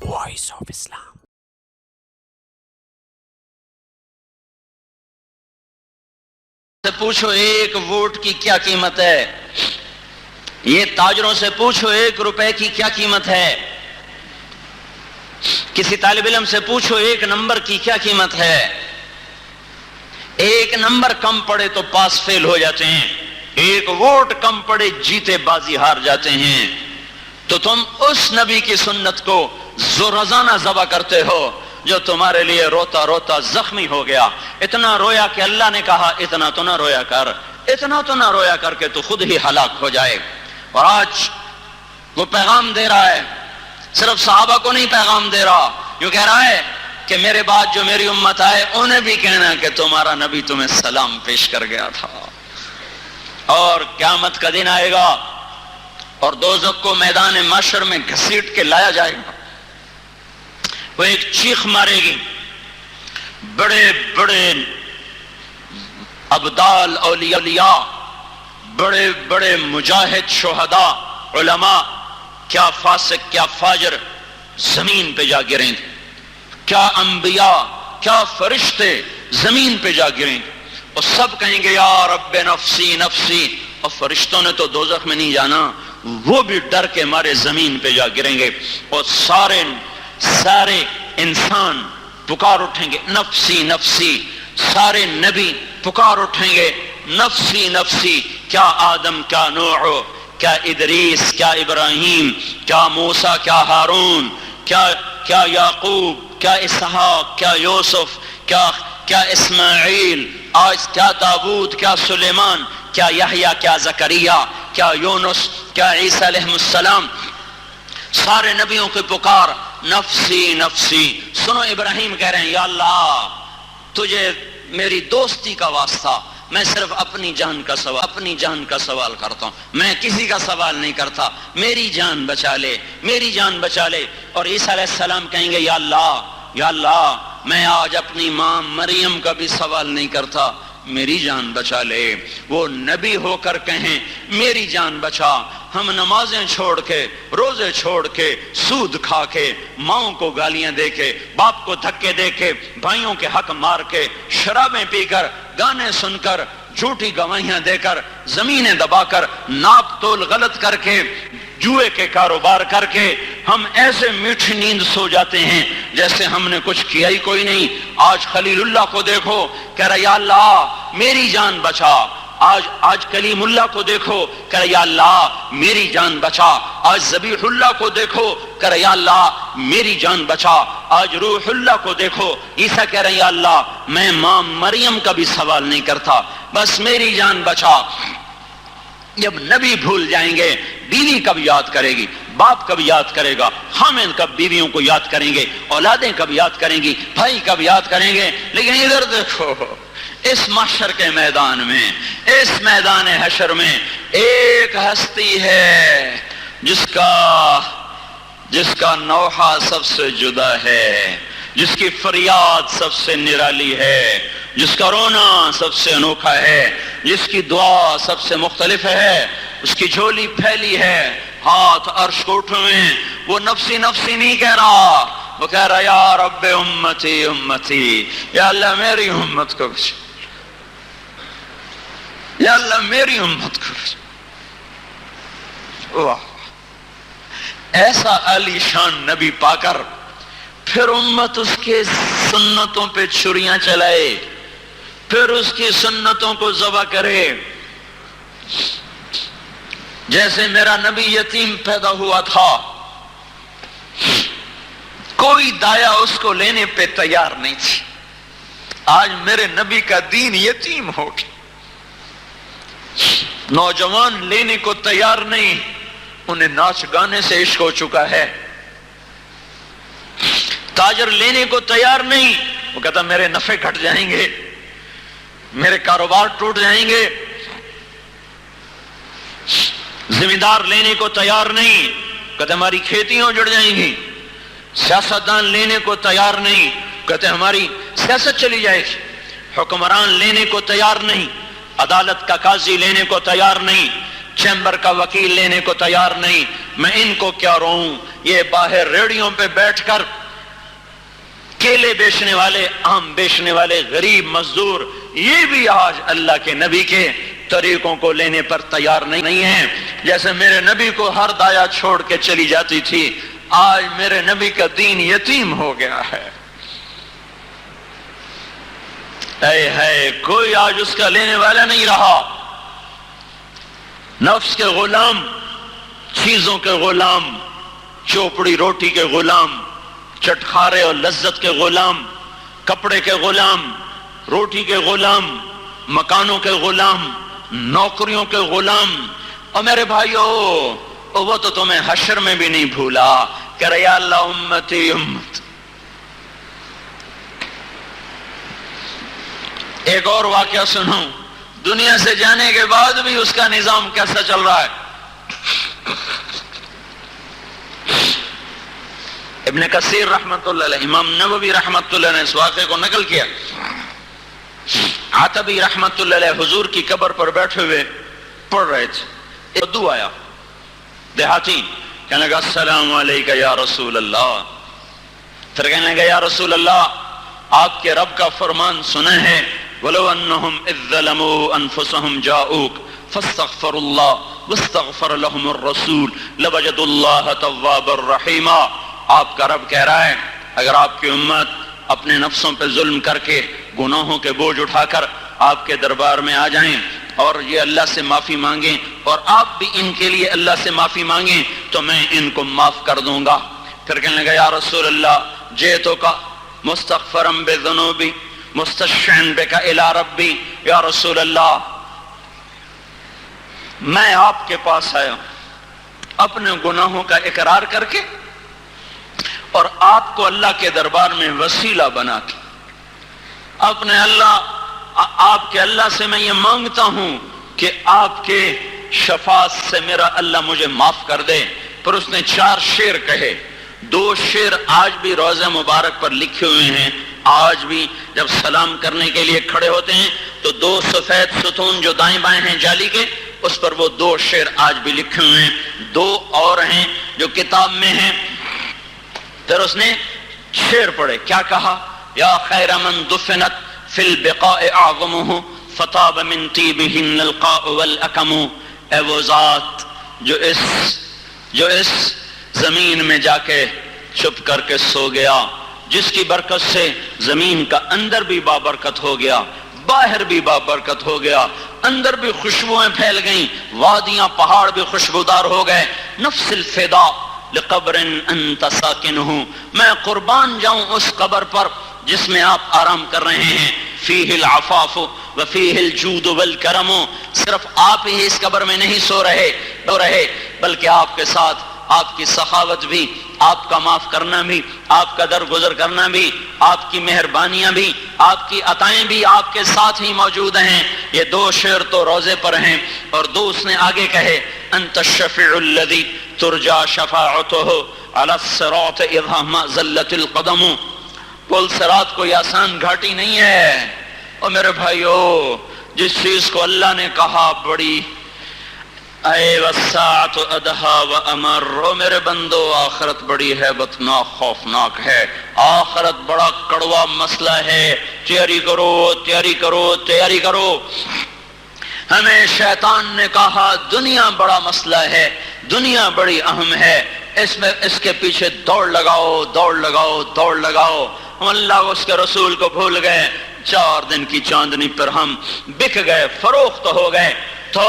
Voice of اسلام۔ سے پوچھو ایک ووٹ کی کیا قیمت ہے، یہ تاجروں سے پوچھو 1 روپے کی کیا قیمت ہے، کسی طالب علم سے پوچھو 1 نمبر کی کیا قیمت ہے۔ 1 نمبر کم پڑے تو پاس فیل ہو جاتے ہیں، 1 ووٹ کم پڑے جیتے بازی ہار جاتے ہیں۔ تو تم اس نبی کی سنت کو زورزانہ ذبح کرتے ہو جو تمہارے لیے روتا روتا زخمی ہو گیا، اتنا رویا کہ اللہ نے کہا اتنا تو نہ رویا کر، اتنا تو نہ رویا کر کے تو خود ہی ہلاک ہو جائے۔ اور آج وہ پیغام دے رہا ہے، صرف صحابہ کو نہیں پیغام دے رہا، یوں کہہ رہا ہے کہ میرے بعد جو میری امت آئے انہیں بھی کہنا کہ تمہارا نبی تمہیں سلام پیش کر گیا تھا۔ اور قیامت کا دن آئے گا اور دوزخ کو میدان محشر میں گھسیٹ کے لایا جائے گا، وہ ایک چیخ مارے گی، بڑے بڑے ابدال اولیاء، بڑے بڑے مجاہد شہداء علماء، کیا فاسق کیا فاجر زمین پہ جا گریں گے، کیا انبیاء کیا فرشتے زمین پہ جا گریں گے، اور سب کہیں گے یا رب نفسی نفسی، اور فرشتوں نے تو دوزخ میں نہیں جانا، وہ بھی ڈر کے مارے زمین پہ جا گریں گے، اور سارے انسان پکار اٹھیں گے نفسی نفسی، سارے نبی پکار اٹھیں گے نفسی نفسی، کیا آدم کیا نوح کیا ادریس کیا ابراہیم کیا موسیٰ کیا ہارون کیا یعقوب کیا اسحاق کیا یوسف کیا اسماعیل، آج کیا داؤد کیا سلیمان کیا یحییٰ کیا زکریا کیا یونس کیا عیسیٰ علیہ السلام، سارے نبیوں کی پکار نفسی نفسی۔ سنو ابراہیم کہہ رہے ہیں یا اللہ تجھے میری دوستی کا واسطہ، میں صرف اپنی جان کا سوال کرتا ہوں، میں کسی کا سوال نہیں کرتا، میری جان بچا لے میری جان بچا لے۔ اور عیسیٰ علیہ السلام کہیں گے یا اللہ میں آج اپنی ماں مریم کا بھی سوال نہیں کرتا، میری جان بچا لے۔ وہ نبی ہو کر کہیں میری جان بچا، ہم نمازیں چھوڑ کے روزے چھوڑ کے سود کھا کے ماؤں کو گالیاں دے کے باپ کو دھکے دے کے بھائیوں کے حق مار کے شرابیں پی کر گانے سن کر جھوٹی گواہیاں دے کر زمینیں دبا کر ناپ تول غلط کر کے جوئے کے کاروبار کر کے ہم ایسے میٹھی نیند سو جاتے ہیں جیسے ہم نے کچھ کیا ہی کوئی نہیں۔ آج خلیل اللہ کو دیکھو کہہ رہا یا اللہ میری جان بچا، آج کلیم اللہ کو دیکھو کہہ رہا یا اللہ میری جان بچا، آج ذبیح اللہ کو دیکھو کہہ رہا یا اللہ میری جان بچا، آج روح اللہ کو دیکھو عیسیٰ کہہ رہا یا اللہ میں ماں مریم کا بھی سوال نہیں کرتا، بس میری جان بچا۔ جب نبی بھول جائیں گے بیوی کب یاد کرے گی، باپ کب یاد کرے گا، خامن کب بیویوں کو یاد کریں گے، اولادیں کب یاد کریں گی، بھائی کب یاد کریں گے۔ لیکن ادھر دیکھو اس محشر کے میدان میں، اس میدان حشر میں ایک ہستی ہے جس کا نوحہ سب سے جدا ہے، جس کی فریاد سب سے نرالی ہے، جس کا رونا سب سے انوکھا ہے، جس کی دعا سب سے مختلف ہے، اس کی جھولی پھیلی ہے، ہاتھ عرش کو اٹھویں، وہ نفسی نفسی نہیں کہہ رہا، وہ کہہ رہا یا رب امتی امتی، یا اللہ میری امت کو بچا، یا اللہ میری امت کو بچا۔ واہ، ایسا عالی شان نبی پا کر پھر امت اس کے سنتوں پہ چھریاں چلائے، پھر اس کی سنتوں کو ذبح کرے۔ جیسے میرا نبی یتیم پیدا ہوا تھا، کوئی دایا اس کو لینے پہ تیار نہیں تھی، آج میرے نبی کا دین یتیم ہو گیا، نوجوان لینے کو تیار نہیں، انہیں ناچ گانے سے عشق ہو چکا ہے، تاجر لینے کو تیار نہیں، وہ کہتا میرے نفع گھٹ جائیں گے، میرے کاروبار ٹوٹ جائیں گے۔ زمیندار لینے کو تیار نہیں، کہتے ہماری کھیتیاں اجڑ جائیں گی۔ سیاستدان لینے کو تیار نہیں، کہتے ہماری سیاست چلی جائے گی۔ حکمران لینے کو تیار نہیں، عدالت کا قاضی لینے کو تیار نہیں، چیمبر کا وکیل لینے کو تیار نہیں، میں ان کو کیا روؤں؟ یہ باہر ریڑیوں پہ بیٹھ کر کیلے بیچنے والے، آم بیچنے والے غریب مزدور، یہ بھی آج اللہ کے نبی کے طریقوں کو لینے پر تیار نہیں ہیں۔ جیسے میرے نبی کو ہر دایا چھوڑ کے چلی جاتی تھی، آج میرے نبی کا دین یتیم ہو گیا ہے۔ اے ہے کوئی آج اس کا لینے والا نہیں رہا۔ نفس کے غلام، چیزوں کے غلام، چوپڑی روٹی کے غلام، چٹخارے اور لذت کے غلام، کپڑے کے غلام، روٹی کے غلام، مکانوں کے غلام، نوکریوں کے غلام۔ اور میرے بھائیو، وہ تو تمہیں حشر میں بھی نہیں بھولا کہ یا اللہ امتی امت۔ ایک اور واقعہ سنو، دنیا سے جانے کے بعد بھی اس کا نظام کیسا چل رہا ہے۔ ابن کثیر رحمت اللہ علیہ، امام نووی رحمت اللہ نے اس واقعے کو نقل کیا۔ عتبی رحمت اللہ علیہ حضور کی قبر پر بیٹھے ہوئے پڑھ رہے تھے، ایک بدو آیا دیہاتی، کہنے لگا السلام علیکہ یا رسول اللہ۔ پھر کہنے لگا یا رسول اللہ، آپ کے رب کا فرمان سنے ہیں، وَلَوْ أَنَّهُمْ إِذْ ظَلَمُوا أَنفُسَهُمْ جَاءُوكَ فَاسْتَغْفَرُوا اللَّهَ وَاسْتَغْفَرَ لَهُمُ الرَّسُولُ لَوَجَدُوا اللَّهَ تَوَّابًا رَحِيمًا۔ آپ کا رب کہہ رہا ہے، اگر آپ کی امت اپنے نفسوں پہ ظلم کر کے گناہوں کے بوجھ اٹھا کر آپ کے دربار میں آ جائیں اور یہ اللہ سے معافی مانگیں اور آپ بھی ان کے لیے اللہ سے معافی مانگیں تو میں ان کو معاف کر دوں گا۔ پھر کہنے لگا یا رسول اللہ جئتک مستغفرا بذنوبی مستشفعا بک الی ربی، یا رسول اللہ میں آپ کے پاس آیا اپنے گناہوں کا اقرار کر کے اور آپ کو اللہ کے دربار میں وسیلہ بنا کے اپنے آپ کے اللہ سے میں یہ مانگتا ہوں کہ آپ کے شفاعت سے میرا اللہ مجھے معاف کر دے۔ پر اس نے 4 شعر کہے، 2 شعر آج بھی روضہ مبارک پر لکھے ہوئے ہیں۔ آج بھی جب سلام کرنے کے لیے کھڑے ہوتے ہیں تو 2 سفید ستون جو دائیں بائیں ہیں جالی کے، اس پر وہ 2 شعر آج بھی لکھے ہوئے ہیں۔ 2 اور ہیں جو کتاب میں ہیں۔ پھر اس نے شعر پڑھے، کیا کہا؟ یا خیر من دفنت فی البقاء اعظمہ فطاب من طیبہن القاء والاکم۔ اے وہ ذات جو اس زمین میں جا کے چھپ کر کے سو گیا، جس کی برکت سے زمین کا اندر بھی بابرکت ہو گیا، باہر بھی بابرکت ہو گیا، اندر بھی خوشبوئیں پھیل گئیں، وادیاں پہاڑ بھی خوشبودار ہو گئے۔ نفس الفدا لقبر انت ساکنہ، میں قربان جاؤں اس قبر پر جس میں آپ آرام کر رہے ہیں۔ فیہ العفاف وفیہ الجود والکرم، صرف آپ ہی اس قبر میں نہیں سو رہے بلکہ آپ کے ساتھ آپ کی سخاوت بھی، آپ کا معاف کرنا بھی، آپ کا درگزر کرنا بھی، آپ کی مہربانیاں بھی، آپ کی عطائیں بھی آپ کے ساتھ ہی موجود ہیں۔ یہ 2 شعر تو روزے پر ہیں، اور 2 اس نے آگے کہے، انت الشفیع الذی ترجا شفاعتہ علی الصراط اذا ما زلت القدم۔ پل صراط کوئی آسان گھاٹی نہیں ہے۔ اور میرے بھائیو، جس چیز کو اللہ نے کہا بڑی اے والساعۃ ادہا وامر، او میرے بندو آخرت بڑی ہیبت ناک خوفناک ہے، آخرت بڑا کڑوا مسئلہ ہے، تیاری کرو تیاری کرو تیاری کرو۔ ہمیں شیطان نے کہا دنیا بڑا مسئلہ ہے، دنیا بڑی اہم ہے، اس کے پیچھے دوڑ لگاؤ دوڑ لگاؤ دوڑ لگاؤ۔ ہم اللہ اس کے رسول کو بھول گئے، 4 دن کی چاندنی پر ہم بک گئے، فروخت ہو گئے۔ تو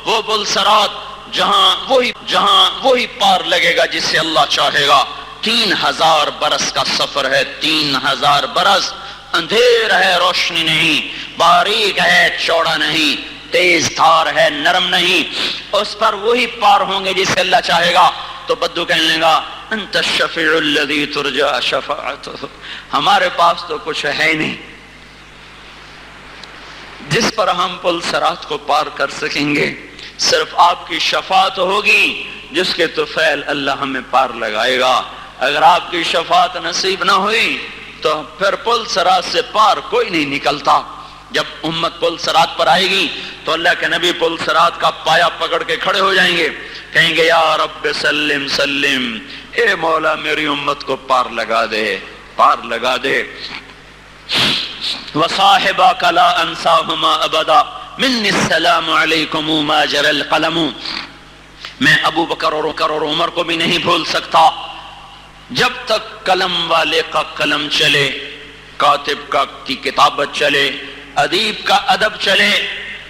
وہ پل صراط جہاں وہی پار لگے گا جس سے اللہ چاہے گا۔ 3000 برس کا سفر ہے، 3000 برس، اندھیر ہے روشنی نہیں، باریک ہے چوڑا نہیں، تیز دھار ہے نرم نہیں، اس پر وہی پار ہوں گے جس سے اللہ چاہے گا۔ تو بدو کہنے لگا انت الشفیع الذی ترجا شفاعتہ، ہمارے پاس تو کچھ ہے نہیں جس پر ہم پل صراط کو پار کر سکیں گے، صرف آپ کی شفاعت ہوگی جس کے طفیل اللہ ہمیں پار لگائے گا۔ اگر آپ کی شفاعت نصیب نہ ہوئی تو پھر پل صراط سے پار کوئی نہیں نکلتا۔ جب امت پل صراط پر آئے گی تو اللہ کے نبی پل صراط کا پایا پکڑ کے کھڑے ہو جائیں گے، کہیں گے یا رب سلم سلم، اے مولا میری امت کو پار لگا دے، پار لگا دے۔ وصاحباک لا انساہما ابدا منی السلام علیکم ما جرى القلم، میں ابو بکر اور عمر کو بھی نہیں بھول سکتا جب تک قلم والے کا قلم چلے، کاتب کی کتابت چلے، ادیب کا ادب چلے،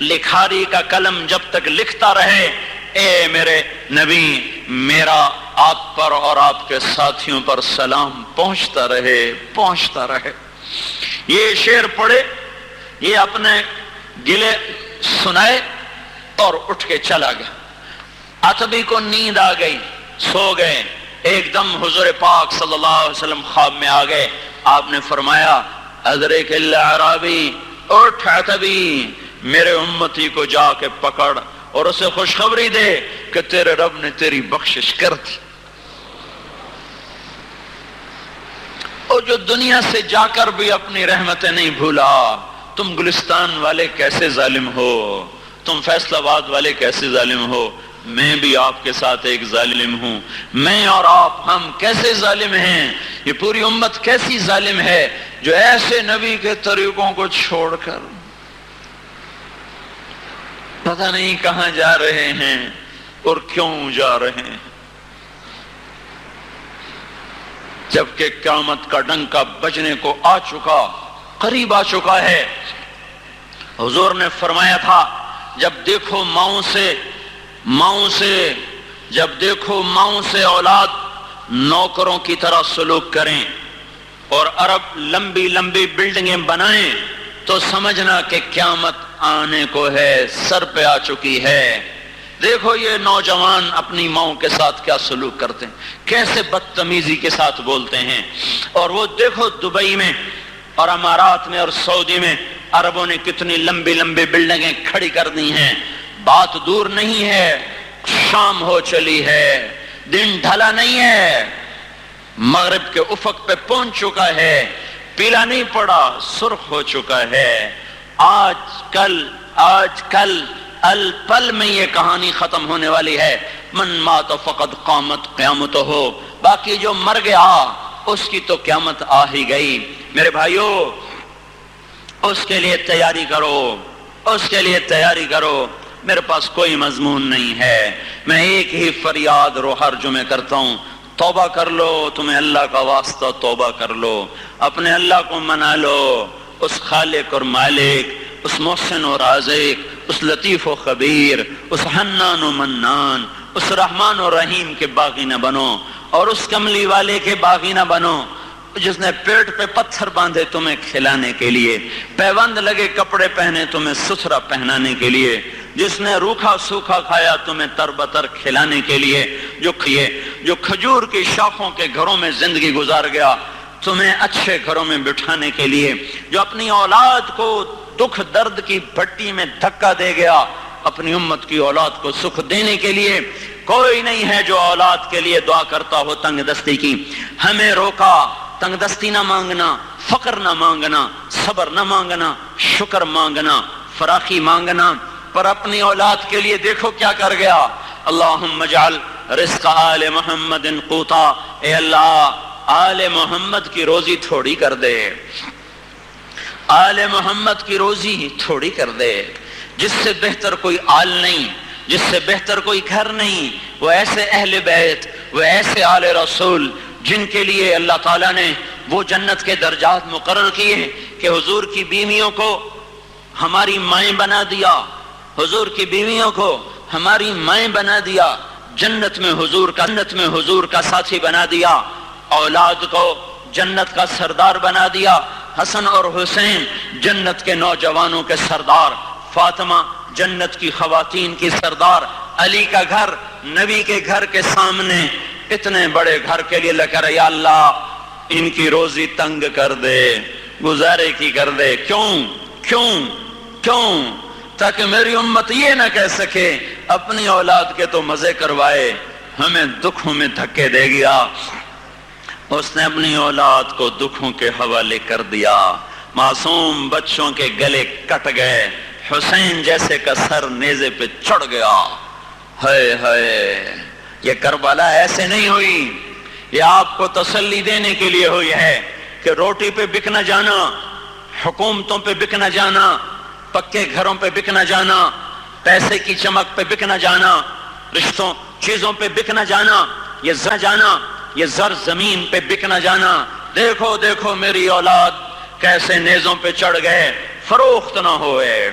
لکھاری کا قلم جب تک لکھتا رہے۔ اے میرے نبی، میرا آپ پر اور آپ کے ساتھیوں پر سلام پہنچتا رہے، پہنچتا رہے۔ یہ شعر پڑھے، یہ اپنے گلے سنائے اور اٹھ کے چلا گیا۔ عتبی کو نیند آ گئی، سو گئے، ایک دم حضور پاک صلی اللہ علیہ وسلم خواب میں آ گئے۔ آپ نے فرمایا ادرک الاعرابی، اٹھ عتبی، میرے امتی کو جا کے پکڑ اور اسے خوشخبری دے کہ تیرے رب نے تیری بخشش کر دی۔ اور جو دنیا سے جا کر بھی اپنی رحمتیں نہیں بھولا۔ تم گلستان والے کیسے ظالم ہو، تم فیصل آباد والے کیسے ظالم ہو، میں بھی آپ کے ساتھ ایک ظالم ہوں۔ میں اور آپ، ہم کیسے ظالم ہیں، یہ پوری امت کیسی ظالم ہے جو ایسے نبی کے طریقوں کو چھوڑ کر پتہ نہیں کہاں جا رہے ہیں اور کیوں جا رہے ہیں، جبکہ قیامت کا ڈنکا بجنے کو آ چکا، قریب آ چکا ہے۔ حضور نے فرمایا تھا جب دیکھو ماؤں سے اولاد نوکروں کی طرح سلوک کریں اور عرب لمبی لمبی بلڈنگیں بنائیں تو سمجھنا کہ قیامت آنے کو ہے، سر پہ آ چکی ہے۔ دیکھو یہ نوجوان اپنی ماؤں کے ساتھ کیا سلوک کرتے ہیں، کیسے بدتمیزی کے ساتھ بولتے ہیں۔ اور وہ دیکھو دبئی میں اور امارات میں اور سعودی میں عربوں نے کتنی لمبی لمبی بلڈنگیں کھڑی کر دی ہیں۔ بات دور نہیں ہے، شام ہو چلی ہے، دن ڈھلا نہیں ہے، مغرب کے افق پہ پہنچ چکا ہے، پیلا نہیں پڑا، سرخ ہو چکا ہے۔ آج کل الپل میں یہ کہانی ختم ہونے والی ہے۔ من مات فقد قامت قیامت ہو، باقی جو مر گیا اس کی تو قیامت آ ہی گئی۔ میرے بھائیو، اس کے لیے تیاری کرو، اس کے لیے تیاری کرو۔ میرے پاس کوئی مضمون نہیں ہے، میں ایک ہی فریاد رو ہر جمعے کرتا ہوں، توبہ کر لو، تمہیں اللہ کا واسطہ توبہ کر لو، اپنے اللہ کو منا لو، اس خالق اور مالک، اس محسن و رازق، اس لطیف و خبیر، اس حنان و منان، اس رحمان و رحیم کے باغی نہ بنو، اور اس کملی والے کے باغی نہ بنو جس نے پیٹ پہ پتھر باندھے تمہیں کھلانے کے لیے، پیوند لگے کپڑے پہنے تمہیں ستھرا پہنانے کے لیے، جس نے روکھا سوکھا کھایا تمہیں تربتر کھلانے کے لیے، جو کھجور کی شاخوں کے گھروں میں زندگی گزار گیا تمہیں اچھے گھروں میں بٹھانے کے لیے، جو اپنی اولاد کو دکھ درد کی بھٹی میں دھکا دے گیا اپنی امت کی اولاد کو سکھ دینے کے لیے۔ کوئی نہیں ہے جو اولاد کے لیے دعا کرتا ہو تنگ دستی کی۔ ہمیں روکا تنگ دستی نہ مانگنا، فقر نہ مانگنا، صبر نہ مانگنا، شکر مانگنا، فراخی مانگنا، پر اپنی اولاد کے لیے دیکھو کیا کر گیا۔ اللہم اجعل رزق آل محمد قوتا، اے اللہ آل محمد کی روزی تھوڑی کر دے، آل محمد کی روزی تھوڑی کر دے۔ جس سے بہتر کوئی آل نہیں، جس سے بہتر کوئی گھر نہیں، وہ ایسے اہل بیت، وہ ایسے آل رسول جن کے لیے اللہ تعالیٰ نے وہ جنت کے درجات مقرر کیے کہ حضور کی بیویوں کو ہماری مائیں بنا دیا، حضور کی بیویوں کو ہماری مائیں بنا دیا، جنت میں حضور کا ساتھی بنا دیا، اولاد کو جنت کا سردار بنا دیا، حسن اور حسین جنت کے نوجوانوں کے سردار، فاطمہ جنت کی خواتین کی سردار، علی کا گھر نبی کے گھر کے سامنے، اتنے بڑے گھر کے لیے لکھا رہا یا اللہ ان کی روزی تنگ کر دے، گزارے کی کر دے۔ کیوں؟ تاکہ میری امت یہ نہ کہہ سکے اپنی اولاد کے تو مزے کروائے، ہمیں دکھوں میں دھکے دے گیا۔ اس نے اپنی اولاد کو دکھوں کے حوالے کر دیا، معصوم بچوں کے گلے کٹ گئے، حسین جیسے کا سر نیزے پہ چڑھ گیا، ہائے ہائے، یہ کربلا ایسے نہیں ہوئی، یہ آپ کو تسلی دینے کے لیے ہوئی ہے کہ روٹی پہ بک نہ جانا، حکومتوں پہ بک نہ جانا، پکے گھروں پہ بک نہ جانا، پیسے کی چمک پہ بک نہ جانا، رشتوں چیزوں پہ بک نہ جانا، یہ زر زمین پہ بک نہ جانا۔ دیکھو دیکھو میری اولاد کیسے نیزوں پہ چڑھ گئے، فروخت نہ ہوئے۔